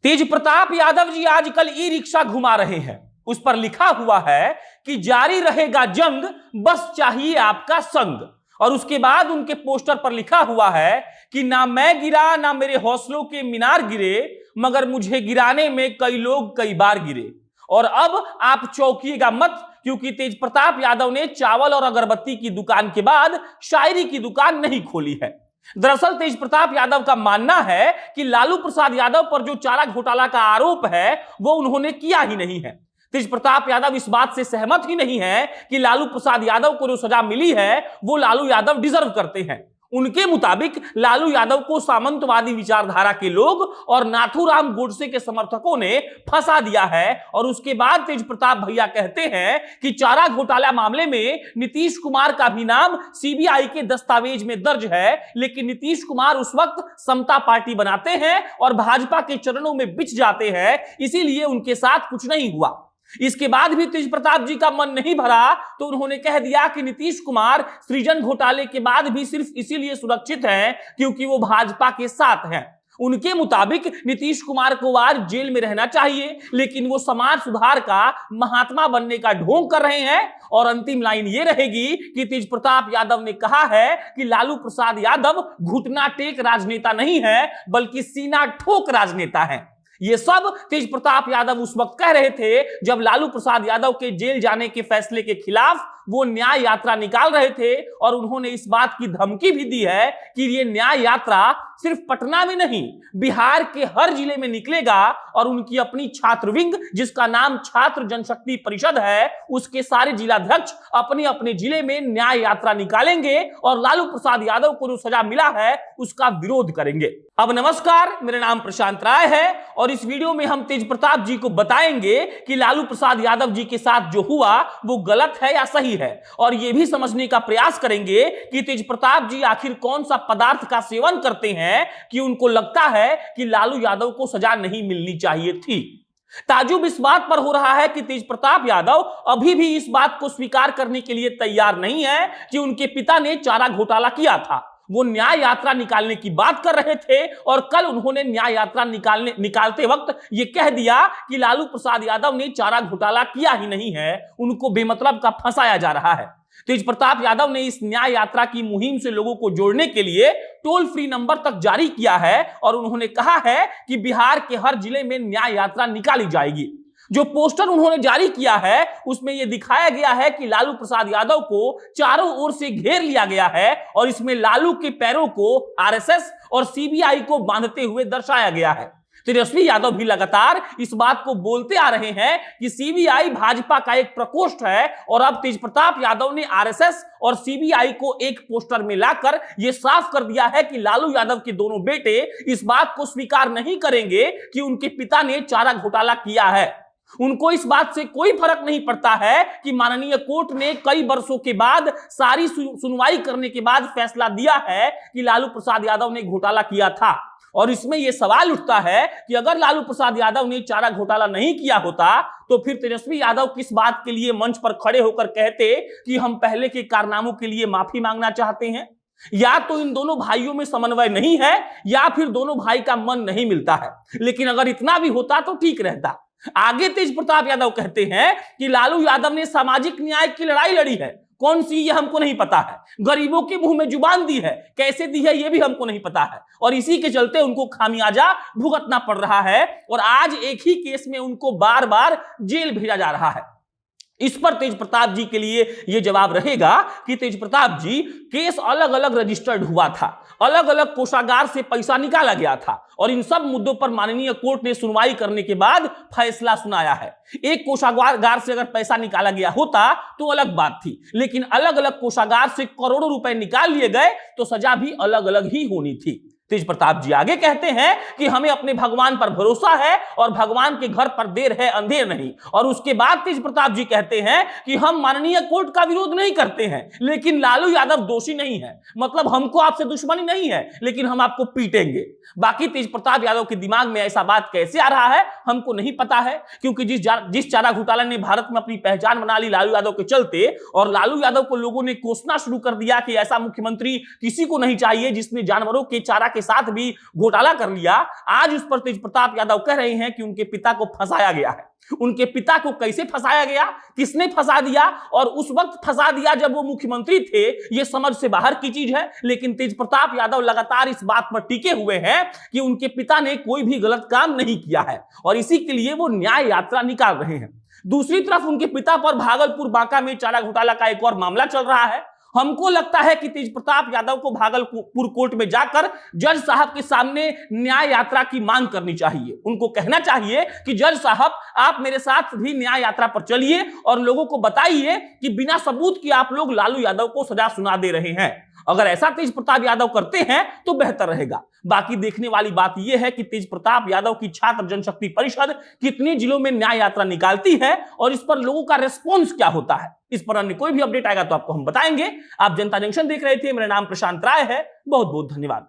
तेज प्रताप यादव जी आजकल e rickshaw घुमा रहे हैं। उस पर लिखा हुआ है कि जारी रहेगा जंग, बस चाहिए आपका संग। और उसके बाद उनके पोस्टर पर लिखा हुआ है कि ना मैं गिरा ना मेरे हौसलों के मीनार गिरे, मगर मुझे गिराने में कई लोग कई बार गिरे। और अब आप चौंकिएगा मत, क्योंकि तेज प्रताप यादव ने चावल और अगरबत्ती की दुकान के बाद शायरी की दुकान नहीं खोली है। दरअसल तेज प्रताप यादव का मानना है कि लालू प्रसाद यादव पर जो चारा घोटाला का आरोप है वो उन्होंने किया ही नहीं है। तेज प्रताप यादव इस बात से सहमत ही नहीं है कि लालू प्रसाद यादव को जो सजा मिली है वो लालू यादव डिजर्व करते हैं। उनके मुताबिक लालू यादव को सामंतवादी विचारधारा के लोग और नाथूराम गोडसे के समर्थकों ने फंसा दिया है। और उसके बाद तेज प्रताप भैया कहते हैं कि चारा घोटाला मामले में नीतीश कुमार का भी नाम सीबीआई के दस्तावेज में दर्ज है, लेकिन नीतीश कुमार उस वक्त समता पार्टी बनाते हैं और भाजपा के चरणों में बिछ जाते हैं, इसीलिए उनके साथ कुछ नहीं हुआ। इसके बाद भी तेज प्रताप जी का मन नहीं भरा तो उन्होंने कह दिया कि नीतीश कुमार सृजन घोटाले के बाद भी सिर्फ इसीलिए सुरक्षित हैं क्योंकि वो भाजपा के साथ हैं। उनके मुताबिक नीतीश कुमार को आज जेल में रहना चाहिए, लेकिन वो समाज सुधार का महात्मा बनने का ढोंग कर रहे हैं। और अंतिम लाइन ये रहेगी कि तेज प्रताप यादव ने कहा है कि लालू प्रसाद यादव घुटना टेक राजनेता नहीं है, बल्कि सीना ठोक राजनेता है। ये सब तेज प्रताप यादव उस वक्त कह रहे थे जब लालू प्रसाद यादव के जेल जाने के फैसले के खिलाफ वो न्याय यात्रा निकाल रहे थे। और उन्होंने इस बात की धमकी भी दी है कि ये न्याय यात्रा सिर्फ पटना में नहीं, बिहार के हर जिले में निकलेगा और उनकी अपनी छात्र विंग, जिसका नाम छात्र जनशक्ति परिषद है, उसके सारे जिलाध्यक्ष अपने अपने जिले में न्याय यात्रा निकालेंगे और लालू प्रसाद यादव को जो सजा मिला है उसका विरोध करेंगे। अब नमस्कार, मेरा नाम प्रशांत राय है और इस वीडियो में हम तेज प्रताप जी को बताएंगे कि लालू प्रसाद यादव जी के साथ जो हुआ वो गलत है या सही है। और यह भी समझने का प्रयास करेंगे कि तेज प्रताप जी आखिर कौन सा पदार्थ का सेवन करते हैं कि उनको लगता है कि लालू यादव को सजा नहीं मिलनी चाहिए थी। ताजुब इस बात पर हो रहा है कि तेज प्रताप यादव अभी भी इस बात को स्वीकार करने के लिए तैयार नहीं है कि उनके पिता ने चारा घोटाला किया था। वो न्याय यात्रा निकालने की बात कर रहे थे और कल उन्होंने न्याय यात्रा निकालते वक्त ये कह दिया कि लालू प्रसाद यादव ने चारा घोटाला किया ही नहीं है, उनको बेमतलब का फंसाया जा रहा है। तेज प्रताप यादव ने इस न्याय यात्रा की मुहिम से लोगों को जोड़ने के लिए टोल फ्री नंबर तक जारी किया है और उन्होंने कहा है कि बिहार के हर जिले में न्याय यात्रा निकाली जाएगी। जो पोस्टर उन्होंने जारी किया है उसमें यह दिखाया गया है कि लालू प्रसाद यादव को चारों ओर से घेर लिया गया है और इसमें लालू के पैरों को आरएसएस और सीबीआई को बांधते हुए दर्शाया गया है। तेजस्वी यादव भी लगातार इस बात को बोलते आ रहे हैं कि सीबीआई भाजपा का एक प्रकोष्ठ है और अब तेज प्रताप यादव ने आरएसएस और सीबीआई को एक पोस्टर में लाकर यह साफ कर दिया है कि लालू यादव के दोनों बेटे इस बात को स्वीकार नहीं करेंगे कि उनके पिता ने चारा घोटाला किया है। उनको इस बात से कोई फर्क नहीं पड़ता है कि माननीय कोर्ट ने कई वर्षों के बाद सारी सुनवाई करने के बाद फैसला दिया है कि लालू प्रसाद यादव ने घोटाला किया था। और इसमें यह सवाल उठता है कि अगर लालू प्रसाद यादव ने चारा घोटाला नहीं किया होता तो फिर तेजस्वी यादव किस बात के लिए मंच पर खड़े होकर कहते कि हम पहले के कारनामों के लिए माफी मांगना चाहते हैं। या तो इन दोनों भाइयों में समन्वय नहीं है या फिर दोनों भाई का मन नहीं मिलता है, लेकिन अगर इतना भी होता तो ठीक रहता। आगे तेज प्रताप यादव कहते हैं कि लालू यादव ने सामाजिक न्याय की लड़ाई लड़ी है, कौन सी ये हमको नहीं पता है। गरीबों के मुंह में जुबान दी है, कैसे दी है ये भी हमको नहीं पता है और इसी के चलते उनको खामियाजा भुगतना पड़ रहा है और आज एक ही केस में उनको बार बार जेल भेजा जा रहा है। इस पर तेज प्रताप जी के लिए यह जवाब रहेगा कि तेज प्रताप जी केस अलग अलग रजिस्टर्ड हुआ था, अलग अलग कोषागार से पैसा निकाला गया था और इन सब मुद्दों पर माननीय कोर्ट ने सुनवाई करने के बाद फैसला सुनाया है। एक कोषागार से अगर पैसा निकाला गया होता तो अलग बात थी, लेकिन अलग अलग कोषागार से करोड़ों रुपए निकाल लिए गए तो सजा भी अलग अलग ही होनी थी। तेज प्रताप जी आगे कहते हैं कि हमें अपने भगवान पर भरोसा है और भगवान के घर पर देर है अंधेर नहीं। और उसके बाद तेज प्रताप जी कहते हैं कि हम माननीय कोर्ट का विरोध नहीं करते हैं, लेकिन लालू यादव दोषी नहीं है, मतलब हमको आपसे दुश्मनी नहीं है, लेकिन हम आपको पीटेंगे। बाकी तेज प्रताप यादव के दिमाग में ऐसा बात कैसे आ रहा है हमको नहीं पता है, क्योंकि जिस चारा घोटाला ने भारत में अपनी पहचान बना ली लालू यादव के चलते, और लालू यादव को लोगों ने कोसना शुरू कर दिया कि ऐसा मुख्यमंत्री किसी को नहीं चाहिए जिसने जानवरों के चारा के के साथ भी घोटाला कर लिया। आज उस पर तेज प्रताप यादव कह रहे हैं कि उनके पिता को फंसाया गया है। उनके पिता को कैसे फंसाया गया, किसने फंसा दिया, और उस वक्त फंसा दिया जब वो मुख्यमंत्री थे, ये समझ से बाहर की चीज है। लेकिन तेज प्रताप यादव लगातार इस बात पर टिके हुए हैं कि उनके पिता ने कोई भी गलत काम नहीं किया है और इसी के लिए वो न्याय यात्रा निकाल रहे हैं। दूसरी तरफ उनके पिता पर भागलपुर बांका में चारा घोटाला का एक और मामला चल रहा है। हमको लगता है कि तेज प्रताप यादव को भागलपुर कोर्ट में जाकर जज साहब के सामने न्याय यात्रा की मांग करनी चाहिए। उनको कहना चाहिए कि जज साहब, आप मेरे साथ भी न्याय यात्रा पर चलिए और लोगों को बताइए कि बिना सबूत के आप लोग लालू यादव को सजा सुना दे रहे हैं। अगर ऐसा तेज प्रताप यादव करते हैं तो बेहतर रहेगा। बाकी देखने वाली बात यह है कि तेज प्रताप यादव की छात्र जनशक्ति परिषद कितने जिलों में न्याय यात्रा निकालती है और इस पर लोगों का रिस्पॉन्स क्या होता है। इस पर अन्य कोई भी अपडेट आएगा तो आपको हम बताएंगे। आप जनता जंक्शन देख रहे थे, मेरा नाम प्रशांत राय है। बहुत बहुत धन्यवाद।